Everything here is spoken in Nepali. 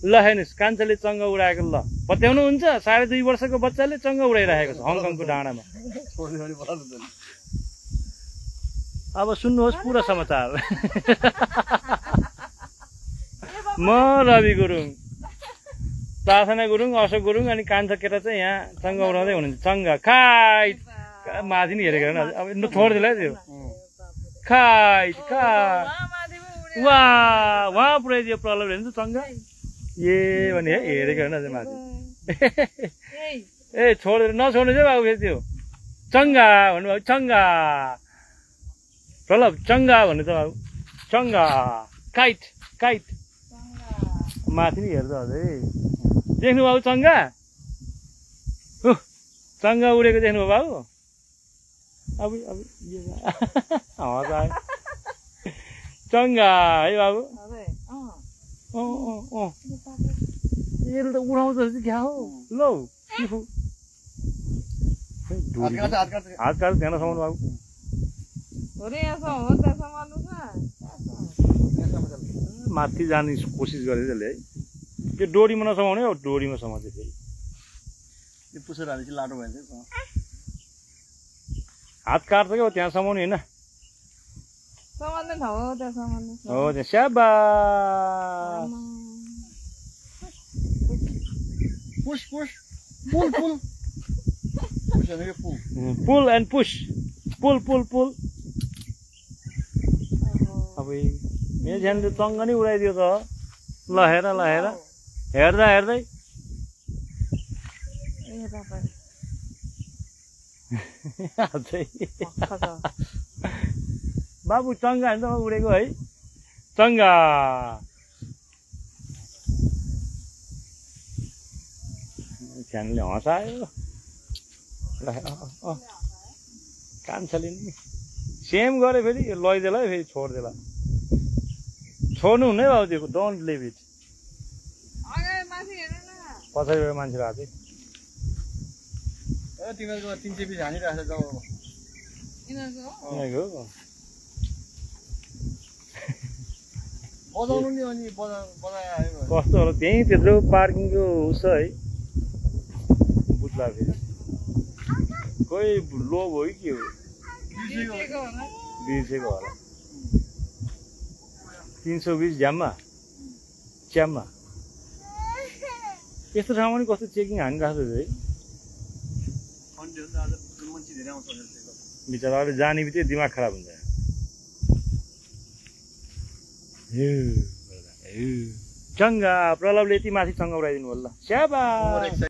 ल हेर्नुहोस् कान्छाले चङ्गा उडाएको ल पत्याउनुहुन्छ 2.5 वर्षको बच्चाले चङ्गा उडाइरहेको छ हङकङको डाँडामा। अब सुन्नुहोस् पुरा समाचार। म रवि गुरुङ, प्रार्थना गुरुङ, अशोक गुरुङ अनि कान्छा केटा चाहिँ यहाँ चङ्गा उडाउँदै हुनुहुन्छ। चङ्गा खाइट माथि नि हेरेको हेर्नु अब छोडिदिएला त्यो खाइट खाइट वाह वहाँ पुऱ्याइदियो प्रलभ हेर्नु चङ्गा ए भने है हेरेको हेर्नु अझै माथि। ए छोडेर नछोड्नु चाहिँ बाबु फेरि त्यो चङ्गा भन्नुभयो चङ्गा प्रलभ चङ्गा भन्नु त बाबु चङ्गा काइट काइट माथि नि हेर्छ अझै देख्नु बाबु चङ्गा चङ्गा उडेको देख्नुभयो बाबु अब अब चङ्गा है बाबु यसले त उडाउँछ क्या हो लौ हात काट्नु ध्यान समाउनु बाबु माथि जाने कोसिस गरेँ त्यसले है त्यो डोरीमा नसमाउने हो डोरीमा समाउँदै फेरि यो पुसेर हालेपछि लाटो भइन्छ हात काट्छ क्या त्यहाँ समाउने होइन हो त्यहाँ स्याबा पुस पुस पुल पुल पुस भनेको पुल पुल एन्ड पुस पुल पुल पुल अब मेरो ध्यानले चङ्गा नै उडाइदियो त ल हेर हेर्दा हेर्दै बाबु चङ्गा होइन त उडेको है चङ्गा ध्यानले हँसायो कान्छाले नि सेम गरे फेरि लैदेला है फेरि छोडिदेला छोड्नु हुने बाबु त्यो डोन्ट लिभ इट पछाडिबाट मान्छेहरू आएको तिमीहरूको 320 हानिरहेको छ यिनीहरूको बजाउनु नि अनि बजायो कस्तो होला त्यहीँ त्यत्रो पार्किङको उस है बुझ्ला फेरि कोही लोभ हो कि के हो बिर्सेको होला 320 झ्याममा च्याममा यस्तो ठाउँमा नि कस्तो चेकिङ हानिरहेको छ है बिचराले जाने बित्तिकै दिमाग खराब हुन्छ चङ्गा प्रलभले यति माथि चङ्गा उडाइदिनु होला स्याबा